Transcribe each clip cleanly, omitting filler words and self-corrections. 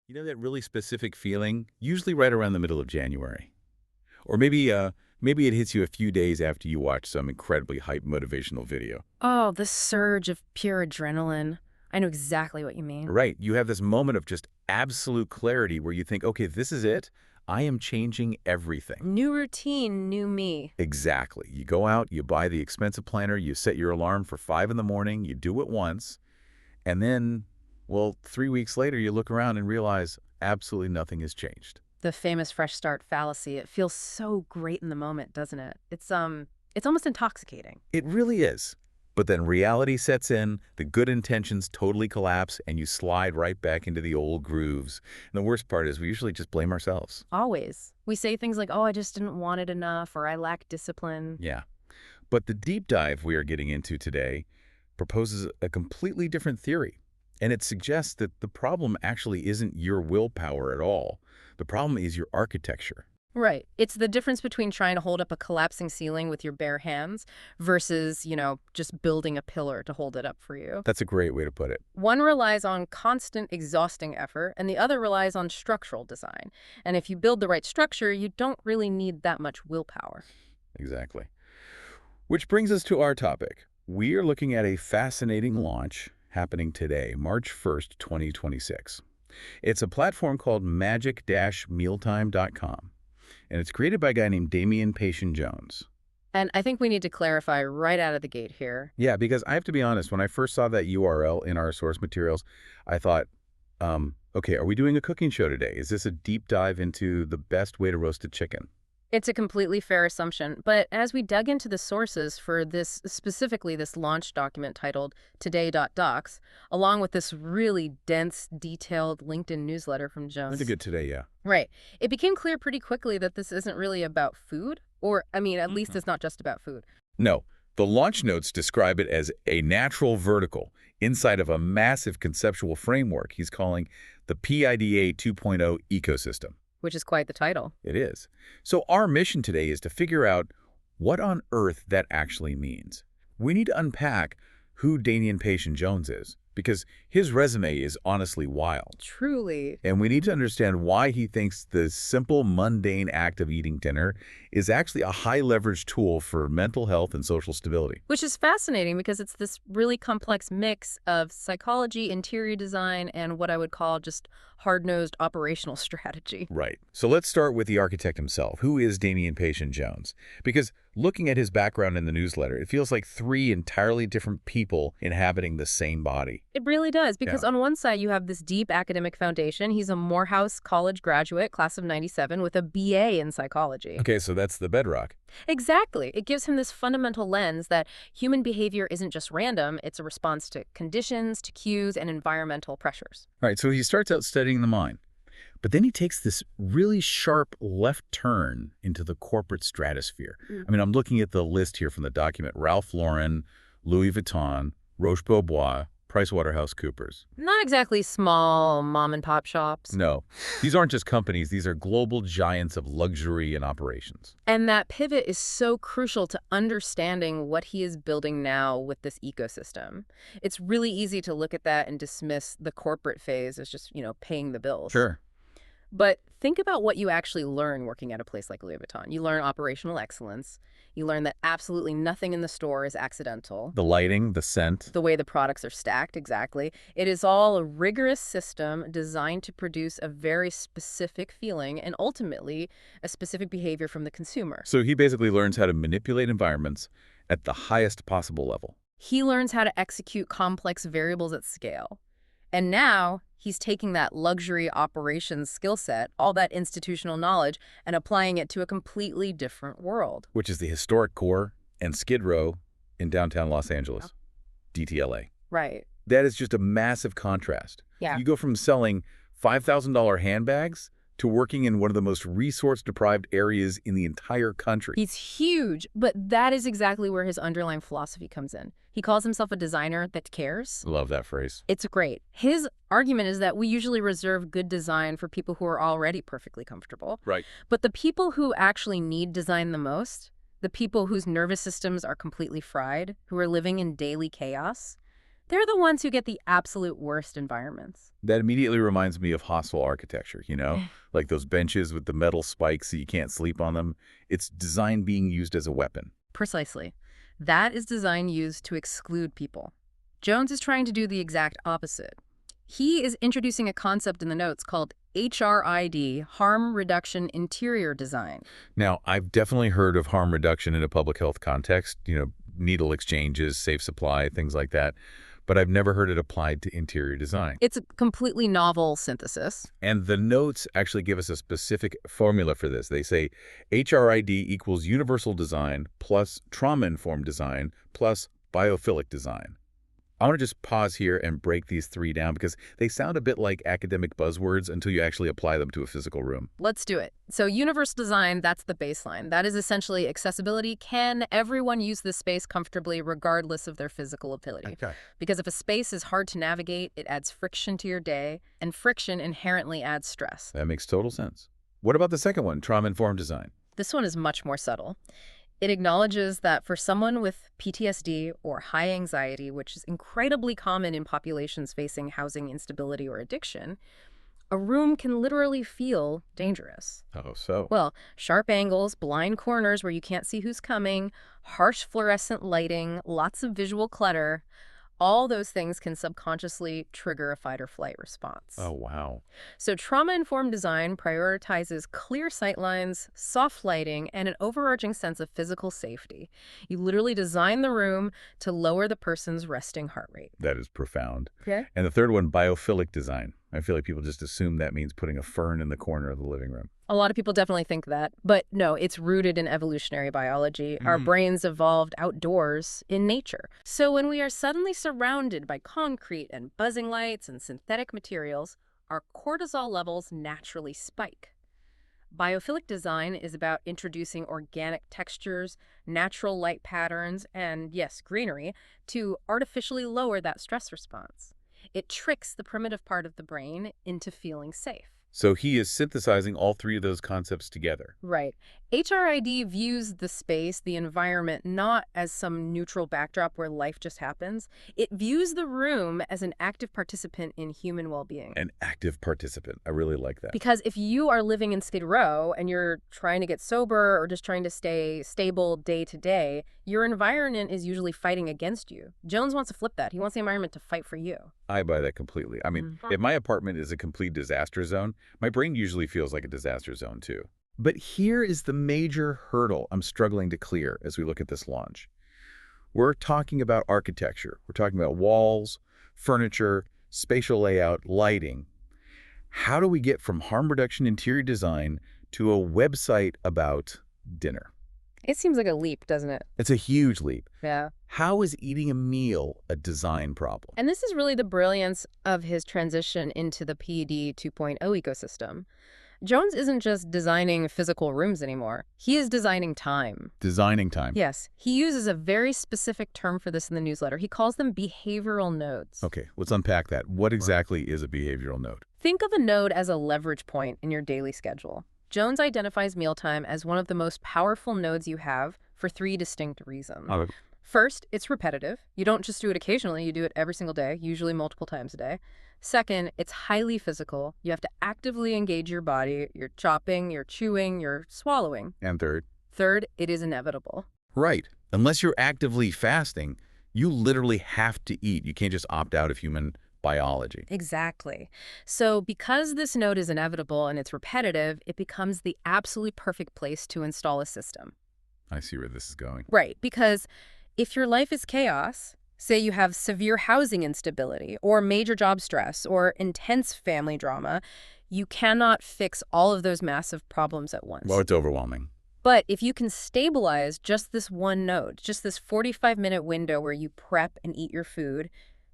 You know that really specific feeling, usually right around the middle of January. Or maybe it hits you a few days after you watch some incredibly hype motivational video. Oh, the surge of pure adrenaline. I know exactly what you mean. Right, you have this moment of just absolute clarity where you think, okay, this is it. I am changing everything. New routine, new me. Exactly. You go out, you buy the expensive planner, you set your alarm for 5 in the morning, you do it once, and then, well, 3 weeks later, you look around and realize absolutely nothing has changed. The famous fresh start fallacy. It feels so great in the moment, doesn't it? It's almost intoxicating. It really is. But then reality sets in, the good intentions totally collapse, and you slide right back into the old grooves. And the worst part is we usually just blame ourselves. Always. We say things like, oh, I just didn't want it enough, or I lack discipline. Yeah. But the deep dive we are getting into today proposes a completely different theory. And it suggests that the problem actually isn't your willpower at all. The problem is your architecture. Right. It's the difference between trying to hold up a collapsing ceiling with your bare hands versus, just building a pillar to hold it up for you. That's a great way to put it. One relies on constant, exhausting effort, and the other relies on structural design. And if you build the right structure, you don't really need that much willpower. Exactly. Which brings us to our topic. We are looking at a fascinating launch happening today, March 1st, 2026. It's a platform called magic-mealtime.com, and it's created by a guy named Damian Jones. And I think we need to clarify right out of the gate here. Yeah, because I have to be honest, when I first saw that URL in our source materials, I thought, okay, are we doing a cooking show today? Is this a deep dive into the best way to roast a chicken? It's a completely fair assumption, but as we dug into the sources for this, specifically this launch document titled today.docs, along with this really dense, detailed LinkedIn newsletter from Jones. That's a good today, yeah. Right. It became clear pretty quickly that this isn't really about food, or, at least it's not just about food. No, the launch notes describe it as a natural vertical inside of a massive conceptual framework he's calling the PIDA 2.0 ecosystem. Which is quite the title. It is. So our mission today is to figure out what on earth that actually means. We need to unpack who Damian Jones is, because his resume is honestly wild. Truly. And we need to understand why he thinks the simple, mundane act of eating dinner is actually a high-leverage tool for mental health and social stability. Which is fascinating because it's this really complex mix of psychology, interior design, and what I would call just hard-nosed operational strategy. Right. So let's start with the architect himself. Who is Damian Jones? Because looking at his background in the newsletter, it feels like 3 entirely different people inhabiting the same body. It really does, because on one side you have this deep academic foundation. He's a Morehouse College graduate, class of '97, with a BA in psychology. Okay, so that's the bedrock. Exactly. It gives him this fundamental lens that human behavior isn't just random, it's a response to conditions, to cues, and environmental pressures. All right, so he starts out studying the mind. But then he takes this really sharp left turn into the corporate stratosphere. I mean, I'm looking at the list here from the document. Ralph Lauren, Louis Vuitton, Roche-Beaubois, PricewaterhouseCoopers. Not exactly small mom-and-pop shops. No, these aren't just companies. These are global giants of luxury and operations. And that pivot is so crucial to understanding what he is building now with this ecosystem. It's really easy to look at that and dismiss the corporate phase as just, paying the bills. Sure. But think about what you actually learn working at a place like Louis Vuitton. You learn operational excellence. You learn that absolutely nothing in the store is accidental. The lighting, the scent. The way the products are stacked, exactly. It is all a rigorous system designed to produce a very specific feeling and ultimately a specific behavior from the consumer. So he basically learns how to manipulate environments at the highest possible level. He learns how to execute complex variables at scale. And now he's taking that luxury operations skill set, all that institutional knowledge, and applying it to a completely different world. Which is the historic core and Skid Row in downtown Los Angeles, DTLA. Right. That is just a massive contrast. Yeah. You go from selling $5,000 handbags to working in one of the most resource-deprived areas in the entire country. He's huge, but that is exactly where his underlying philosophy comes in. He calls himself a designer that cares. Love that phrase. It's great. His argument is that we usually reserve good design for people who are already perfectly comfortable. Right. But the people who actually need design the most, the people whose nervous systems are completely fried, who are living in daily chaos, They're the ones who get the absolute worst environments. That immediately reminds me of hostile architecture, like those benches with the metal spikes so you can't sleep on them. It's design being used as a weapon. Precisely. That is design used to exclude people. Jones is trying to do the exact opposite. He is introducing a concept in the notes called HRID, Harm Reduction Interior Design. Now, I've definitely heard of harm reduction in a public health context, needle exchanges, safe supply, things like that. But I've never heard it applied to interior design. It's a completely novel synthesis. And the notes actually give us a specific formula for this. They say HRID equals universal design plus trauma-informed design plus biophilic design. I want to just pause here and break these three down because they sound a bit like academic buzzwords until you actually apply them to a physical room. Let's do it. So universal design, that's the baseline. That is essentially accessibility. Can everyone use this space comfortably regardless of their physical ability? Okay. Because if a space is hard to navigate, it adds friction to your day, and friction inherently adds stress. That makes total sense. What about the second one, trauma-informed design? This one is much more subtle. It acknowledges that for someone with PTSD or high anxiety, which is incredibly common in populations facing housing instability or addiction, a room can literally feel dangerous. Oh, so? Well, sharp angles, blind corners where you can't see who's coming, harsh fluorescent lighting, lots of visual clutter, all those things can subconsciously trigger a fight or flight response. Oh, wow. So trauma-informed design prioritizes clear sightlines, soft lighting, and an overarching sense of physical safety. You literally design the room to lower the person's resting heart rate. That is profound. Okay. And the third one, biophilic design. I feel like people just assume that means putting a fern in the corner of the living room. A lot of people definitely think that, but no, it's rooted in evolutionary biology. Our brains evolved outdoors in nature. So when we are suddenly surrounded by concrete and buzzing lights and synthetic materials, our cortisol levels naturally spike. Biophilic design is about introducing organic textures, natural light patterns, and yes, greenery, to artificially lower that stress response. It tricks the primitive part of the brain into feeling safe. So he is synthesizing all three of those concepts together. Right. HRID views the space, the environment, not as some neutral backdrop where life just happens. It views the room as an active participant in human well-being. An active participant. I really like that. Because if you are living in Skid Row and you're trying to get sober or just trying to stay stable day to day, your environment is usually fighting against you. Jones wants to flip that. He wants the environment to fight for you. I buy that completely. I mean, if my apartment is a complete disaster zone, my brain usually feels like a disaster zone too. But here is the major hurdle I'm struggling to clear as we look at this launch. We're talking about architecture. We're talking about walls, furniture, spatial layout, lighting. How do we get from harm reduction interior design to a website about dinner? It seems like a leap, doesn't it? It's a huge leap. Yeah. How is eating a meal a design problem? And this is really the brilliance of his transition into the PED 2.0 ecosystem. Jones isn't just designing physical rooms anymore. He is designing time. Designing time. Yes. He uses a very specific term for this in the newsletter. He calls them behavioral nodes. Okay, let's unpack that. What exactly is a behavioral node? Think of a node as a leverage point in your daily schedule. Jones identifies mealtime as one of the most powerful nodes you have for three distinct reasons. First, it's repetitive. You don't just do it occasionally, you do it every single day, usually multiple times a day. Second, it's highly physical. You have to actively engage your body. You're chopping, you're chewing, you're swallowing. And third? Third, it is inevitable. Right. Unless you're actively fasting, you literally have to eat. You can't just opt out of human biology. Exactly. So because this node is inevitable and it's repetitive, it becomes the absolutely perfect place to install a system. I see where this is going. Right, because if your life is chaos, say you have severe housing instability or major job stress or intense family drama, you cannot fix all of those massive problems at once. Well, it's overwhelming. But if you can stabilize just this one node, just this 45-minute window where you prep and eat your food,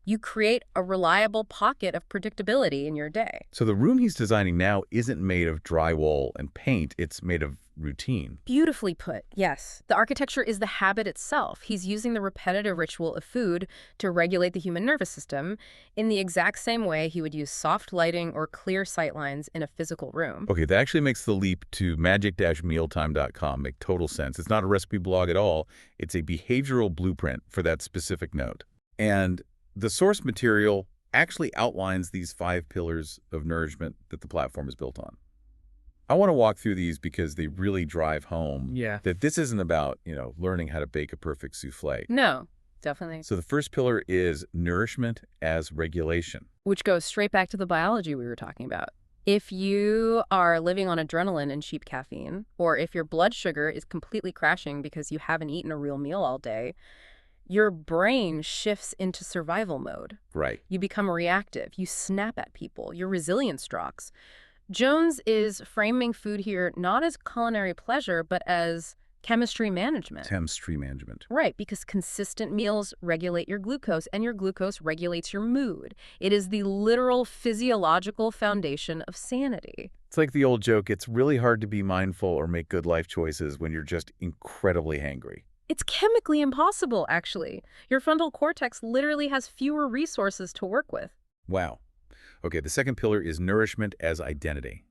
you create a reliable pocket of predictability in your day. So the room he's designing now isn't made of drywall and paint. It's made of routine. Beautifully put, yes. The architecture is the habit itself. He's using the repetitive ritual of food to regulate the human nervous system in the exact same way he would use soft lighting or clear sightlines in a physical room. Okay, that actually makes the leap to magic-mealtime.com make total sense. It's not a recipe blog at all. It's a behavioral blueprint for that specific node. And The source material actually outlines these 5 pillars of nourishment that the platform is built on. I want to walk through these because they really drive home Yeah. that this isn't about, learning how to bake a perfect souffle. No, definitely. So the first pillar is nourishment as regulation. Which goes straight back to the biology we were talking about. If you are living on adrenaline and cheap caffeine, or if your blood sugar is completely crashing because you haven't eaten a real meal all day, your brain shifts into survival mode. Right. You become reactive. You snap at people. Your resilience drops. Jones is framing food here not as culinary pleasure, but as chemistry management. Chemistry management. Right, because consistent meals regulate your glucose, and your glucose regulates your mood. It is the literal physiological foundation of sanity. It's like the old joke, it's really hard to be mindful or make good life choices when you're just incredibly hangry. It's chemically impossible, actually. Your frontal cortex literally has fewer resources to work with. Wow. Okay, the second pillar is nourishment as identity.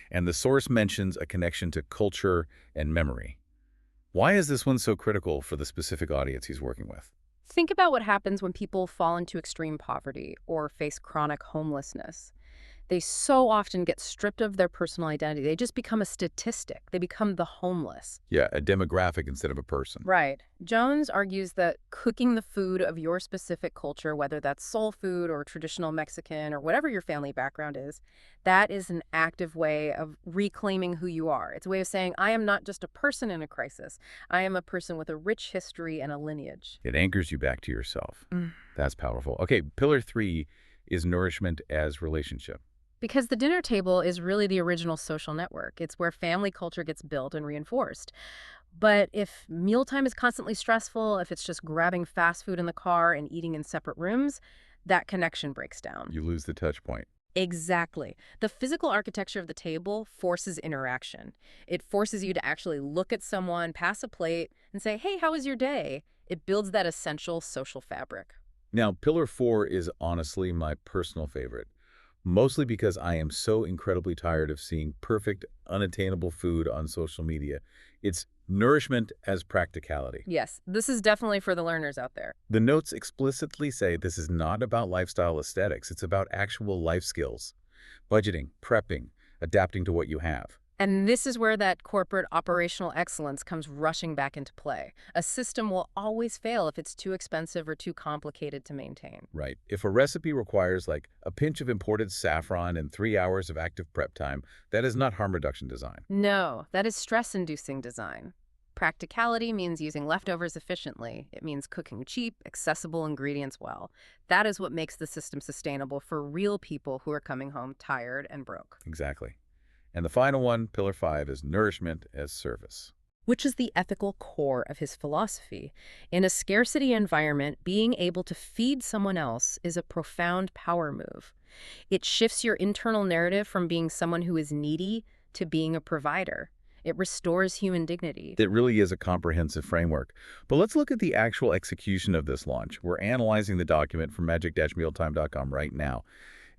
And the source mentions a connection to culture and memory. Why is this one so critical for the specific audience he's working with? Think about what happens when people fall into extreme poverty or face chronic homelessness. They so often get stripped of their personal identity. They just become a statistic. They become the homeless. Yeah, a demographic instead of a person. Right. Jones argues that cooking the food of your specific culture, whether that's soul food or traditional Mexican or whatever your family background is, that is an active way of reclaiming who you are. It's a way of saying, I am not just a person in a crisis. I am a person with a rich history and a lineage. It anchors you back to yourself. That's powerful. Okay, pillar 3 is nourishment as relationship. Because the dinner table is really the original social network. It's where family culture gets built and reinforced. But if mealtime is constantly stressful, if it's just grabbing fast food in the car and eating in separate rooms, that connection breaks down. You lose the touch point. Exactly. The physical architecture of the table forces interaction. It forces you to actually look at someone, pass a plate, and say, hey, how was your day? It builds that essential social fabric. Now, pillar 4 is honestly my personal favorite. Mostly because I am so incredibly tired of seeing perfect, unattainable food on social media. It's nourishment as practicality. Yes, this is definitely for the learners out there. The notes explicitly say this is not about lifestyle aesthetics. It's about actual life skills. Budgeting, prepping, adapting to what you have. And this is where that corporate operational excellence comes rushing back into play. A system will always fail if it's too expensive or too complicated to maintain. Right. If a recipe requires like a pinch of imported saffron and 3 hours of active prep time, that is not harm reduction design. No, that is stress-inducing design. Practicality means using leftovers efficiently. It means cooking cheap, accessible ingredients well. That is what makes the system sustainable for real people who are coming home tired and broke. Exactly. And the final one, pillar 5, is nourishment as service. Which is the ethical core of his philosophy. In a scarcity environment, being able to feed someone else is a profound power move. It shifts your internal narrative from being someone who is needy to being a provider. It restores human dignity. It really is a comprehensive framework. But let's look at the actual execution of this launch. We're analyzing the document from magic-mealtime.com right now.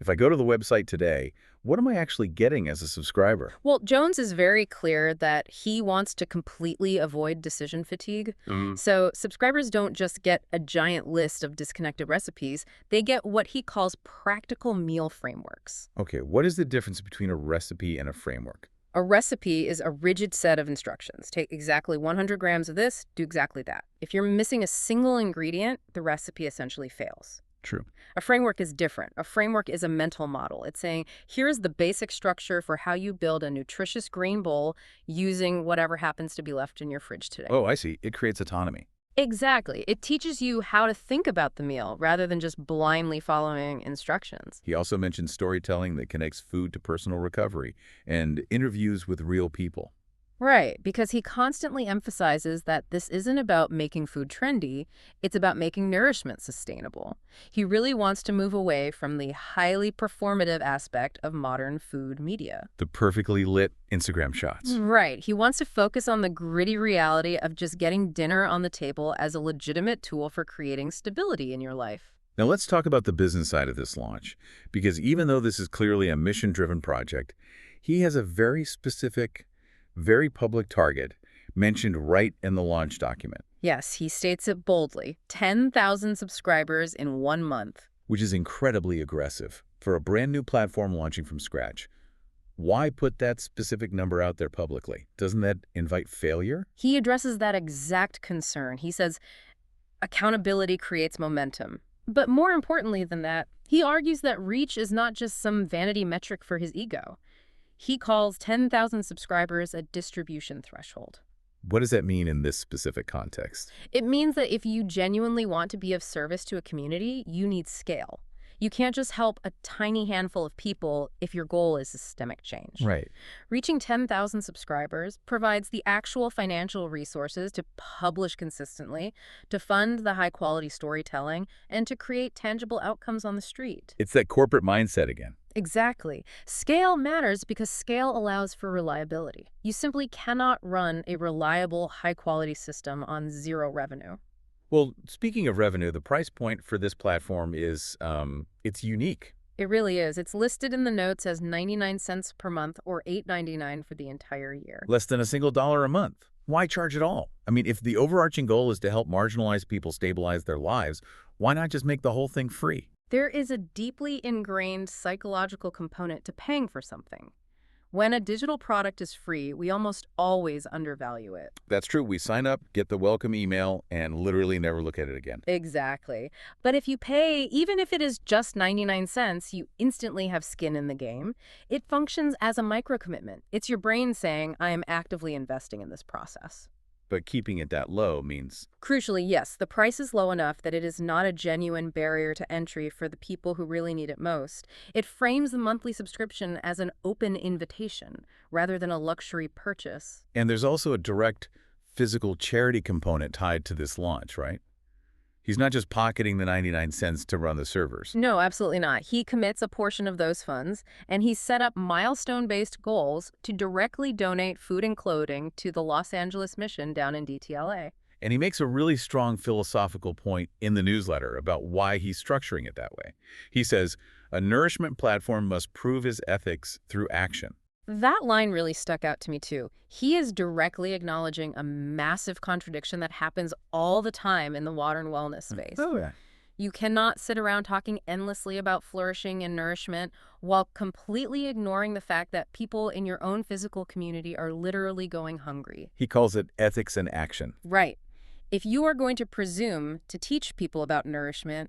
If I go to the website today, what am I actually getting as a subscriber? Well, Jones is very clear that he wants to completely avoid decision fatigue. So subscribers don't just get a giant list of disconnected recipes. They get what he calls practical meal frameworks. Okay, what is the difference between a recipe and a framework? A recipe is a rigid set of instructions. Take exactly 100 grams of this, do exactly that. If you're missing a single ingredient, the recipe essentially fails. True. A framework is different. A framework is a mental model. It's saying, here's the basic structure for how you build a nutritious green bowl using whatever happens to be left in your fridge today. Oh, I see. It creates autonomy. Exactly. It teaches you how to think about the meal rather than just blindly following instructions. He also mentioned storytelling that connects food to personal recovery and interviews with real people. Right, because he constantly emphasizes that this isn't about making food trendy, it's about making nourishment sustainable. He really wants to move away from the highly performative aspect of modern food media. The perfectly lit Instagram shots. Right, he wants to focus on the gritty reality of just getting dinner on the table as a legitimate tool for creating stability in your life. Now let's talk about the business side of this launch, because even though this is clearly a mission-driven project, he has a very specific, very public target, mentioned right in the launch document, Yes, he states it boldly. 10,000 subscribers in 1 month. which is incredibly aggressive for a brand new platform launching from scratch. Why put that specific number out there publicly? Doesn't that invite failure? He addresses that exact concern. He says accountability creates momentum. But more importantly than that, he argues that reach is not just some vanity metric for his ego. He calls 10,000 subscribers a distribution threshold. What does that mean in this specific context? It means that if you genuinely want to be of service to a community, you need scale. You can't just help a tiny handful of people if your goal is systemic change. Right. Reaching 10,000 subscribers provides the actual financial resources to publish consistently, to fund the high-quality storytelling, and to create tangible outcomes on the street. It's that corporate mindset again. Exactly. Scale matters because scale allows for reliability. You simply cannot run a reliable, high-quality system on zero revenue. Well, speaking of revenue, the price point for this platform is, it's unique. It really is. It's listed in the notes as 99 cents per month or $8.99 for the entire year. Less than a single dollar a month. Why charge at all? I mean, if the overarching goal is to help marginalized people stabilize their lives, why not just make the whole thing free? There is a deeply ingrained psychological component to paying for something. When a digital product is free, we almost always undervalue it. That's true. We sign up, get the welcome email, and literally never look at it again. Exactly. But if you pay, even if it is just 99 cents, you instantly have skin in the game. It functions as a micro-commitment. It's your brain saying, I am actively investing in this process. But keeping it that low means... Crucially, yes, the price is low enough that it is not a genuine barrier to entry for the people who really need it most. It frames the monthly subscription as an open invitation rather than a luxury purchase. And there's also a direct physical charity component tied to this launch, right? He's not just pocketing the 99 cents to run the servers. No, absolutely not. He commits a portion of those funds, and he's set up milestone-based goals to directly donate food and clothing to the Los Angeles mission down in DTLA. And he makes a really strong philosophical point in the newsletter about why he's structuring it that way. He says, a nourishment platform must prove his ethics through action. That line really stuck out to me, too. He is directly acknowledging a massive contradiction that happens all the time in the modern wellness space. Oh, yeah. You cannot sit around talking endlessly about flourishing and nourishment while completely ignoring the fact that people in your own physical community are literally going hungry. He calls it ethics in action. Right. If you are going to presume to teach people about nourishment,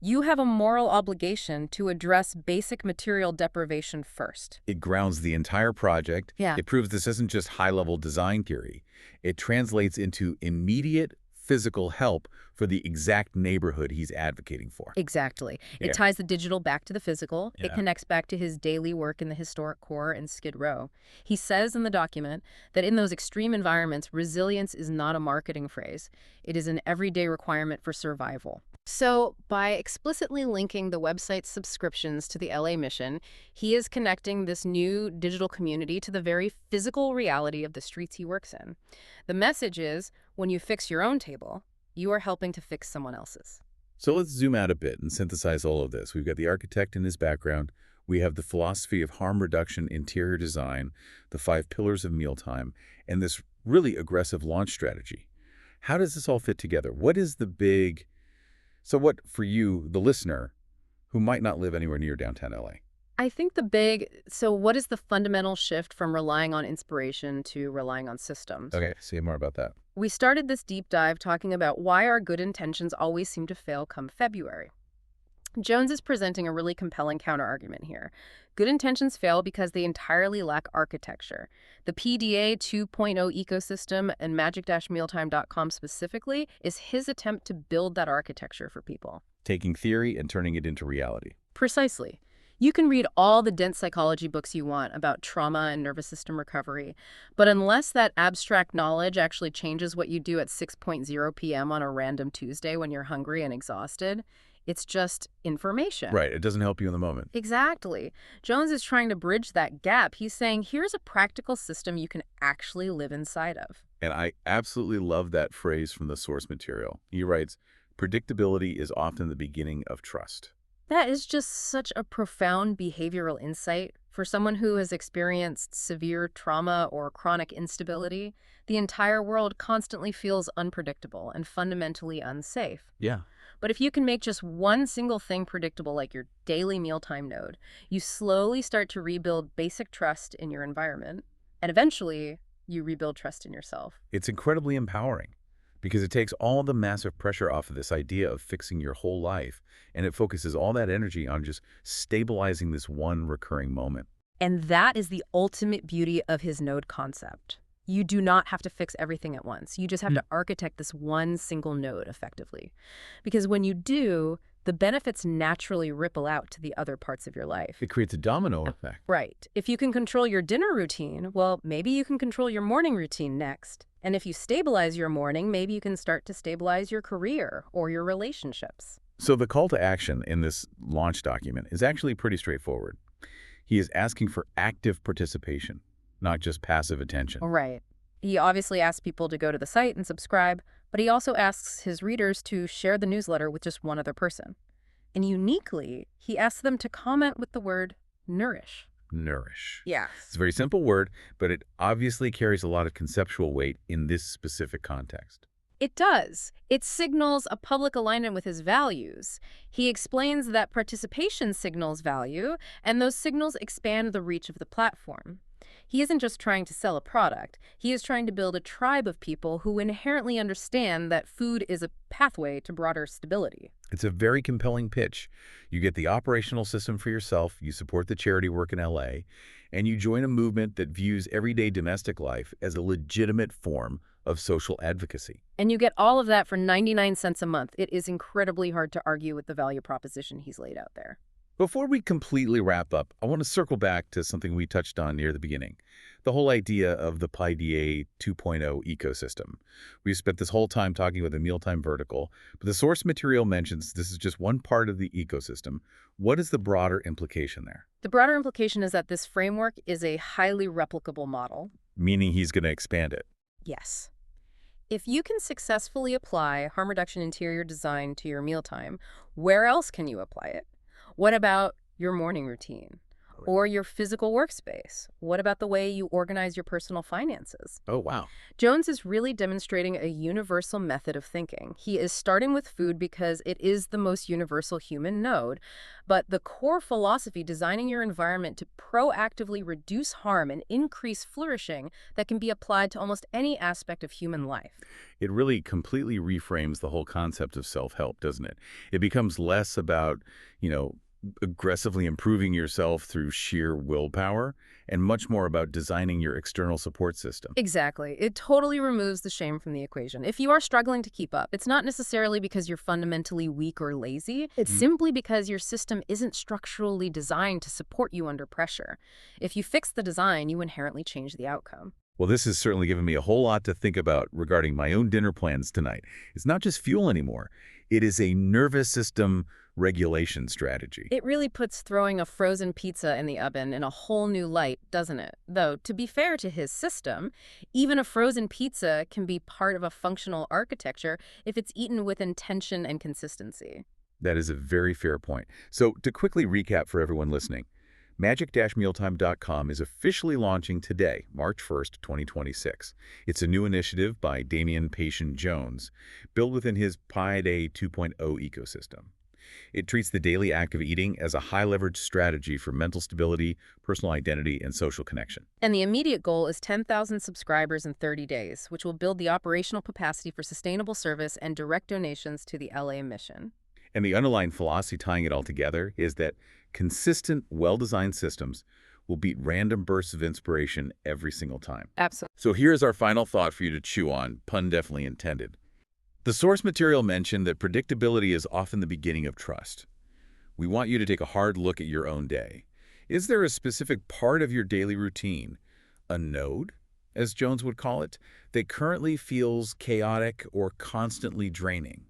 you have a moral obligation to address basic material deprivation first. It grounds the entire project. Yeah. It proves this isn't just high-level design theory. It translates into immediate physical help for the exact neighborhood he's advocating for. Exactly. Yeah. It ties the digital back to the physical. Yeah. It connects back to his daily work in the historic core and Skid Row. He says in the document that in those extreme environments, resilience is not a marketing phrase. It is an everyday requirement for survival. So, by explicitly linking the website's subscriptions to the LA mission, he is connecting this new digital community to the very physical reality of the streets he works in. The message is, when you fix your own table, you are helping to fix someone else's. So let's zoom out a bit and synthesize all of this. We've got the architect in his background. We have the philosophy of harm reduction, interior design, the 5 pillars of Mealtime, and this really aggressive launch strategy. How does this all fit together? What is the big... So what, for you, the listener, who might not live anywhere near downtown LA? I think what is the fundamental shift from relying on inspiration to relying on systems? Okay, say more about that. We started this deep dive talking about why our good intentions always seem to fail come February. Jones is presenting a really compelling counterargument here. Good intentions fail because they entirely lack architecture. The PDA 2.0 ecosystem and magic-mealtime.com specifically is his attempt to build that architecture for people. Taking theory and turning it into reality. Precisely. You can read all the dense psychology books you want about trauma and nervous system recovery, but unless that abstract knowledge actually changes what you do at 6:00 p.m. on a random Tuesday when you're hungry and exhausted, it's just information. Right, it doesn't help you in the moment. Exactly. Jones is trying to bridge that gap. He's saying, here's a practical system you can actually live inside of. And I absolutely love that phrase from the source material. He writes, predictability is often the beginning of trust. That is just such a profound behavioral insight. For someone who has experienced severe trauma or chronic instability, the entire world constantly feels unpredictable and fundamentally unsafe. Yeah. But if you can make just one single thing predictable, like your daily mealtime node, you slowly start to rebuild basic trust in your environment. And eventually, you rebuild trust in yourself. It's incredibly empowering because it takes all the massive pressure off of this idea of fixing your whole life, and it focuses all that energy on just stabilizing this one recurring moment. And that is the ultimate beauty of his node concept. You do not have to fix everything at once. You just have to architect this one single node effectively. Because when you do, the benefits naturally ripple out to the other parts of your life. It creates a domino effect. Right. If you can control your dinner routine, well, maybe you can control your morning routine next. And if you stabilize your morning, maybe you can start to stabilize your career or your relationships. So the call to action in this launch document is actually pretty straightforward. He is asking for active participation, not just passive attention. Right. He obviously asks people to go to the site and subscribe, but he also asks his readers to share the newsletter with just one other person. And uniquely, he asks them to comment with the word nourish. Nourish. Yes. It's a very simple word, but it obviously carries a lot of conceptual weight in this specific context. It does. It signals a public alignment with his values. He explains that participation signals value, and those signals expand the reach of the platform. He isn't just trying to sell a product. He is trying to build a tribe of people who inherently understand that food is a pathway to broader stability. It's a very compelling pitch. You get the operational system for yourself, you support the charity work in LA, and you join a movement that views everyday domestic life as a legitimate form of social advocacy. And you get all of that for 99 cents a month. It is incredibly hard to argue with the value proposition he's laid out there. Before we completely wrap up, I want to circle back to something we touched on near the beginning, the whole idea of the PIDA 2.0 ecosystem. We've spent this whole time talking about the mealtime vertical, but the source material mentions this is just one part of the ecosystem. What is the broader implication there? The broader implication is that this framework is a highly replicable model. Meaning he's going to expand it. Yes. If you can successfully apply harm reduction interior design to your mealtime, where else can you apply it? What about your morning routine or your physical workspace? What about the way you organize your personal finances? Oh, wow. Jones is really demonstrating a universal method of thinking. He is starting with food because it is the most universal human node, but the core philosophy, designing your environment to proactively reduce harm and increase flourishing, that can be applied to almost any aspect of human life. It really completely reframes the whole concept of self-help, doesn't it? It becomes less about, aggressively improving yourself through sheer willpower and much more about designing your external support system. Exactly. It totally removes the shame from the equation. If you are struggling to keep up, it's not necessarily because you're fundamentally weak or lazy. It's simply because your system isn't structurally designed to support you under pressure. If you fix the design, you inherently change the outcome. Well, this has certainly given me a whole lot to think about regarding my own dinner plans tonight. It's not just fuel anymore. It is a nervous system regulation strategy. It really puts throwing a frozen pizza in the oven in a whole new light, doesn't it? Though, to be fair to his system, even a frozen pizza can be part of a functional architecture if it's eaten with intention and consistency. That is a very fair point. So to quickly recap for everyone listening, magic-mealtime.com is officially launching today, March 1st, 2026. It's a new initiative by Damian Patient Jones, built within his PIDA 2.0 ecosystem. It treats the daily act of eating as a high-leverage strategy for mental stability, personal identity, and social connection. And the immediate goal is 10,000 subscribers in 30 days, which will build the operational capacity for sustainable service and direct donations to the LA mission. And the underlying philosophy tying it all together is that consistent, well-designed systems will beat random bursts of inspiration every single time. Absolutely. So here's our final thought for you to chew on, pun definitely intended. The source material mentioned that predictability is often the beginning of trust. We want you to take a hard look at your own day. Is there a specific part of your daily routine, a node, as Jones would call it, that currently feels chaotic or constantly draining?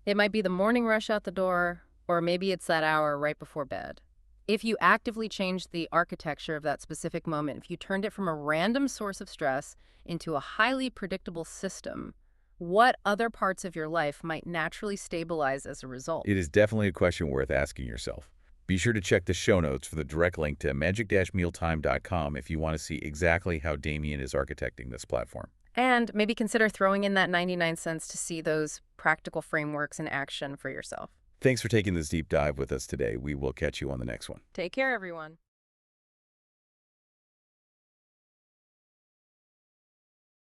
It might be the morning rush out the door, or maybe it's that hour right before bed. If you actively changed the architecture of that specific moment, if you turned it from a random source of stress into a highly predictable system, what other parts of your life might naturally stabilize as a result? It is definitely a question worth asking yourself. Be sure to check the show notes for the direct link to magic-mealtime.com if you want to see exactly how Damien is architecting this platform. And maybe consider throwing in that 99 cents to see those practical frameworks in action for yourself. Thanks for taking this deep dive with us today. We will catch you on the next one. Take care, everyone.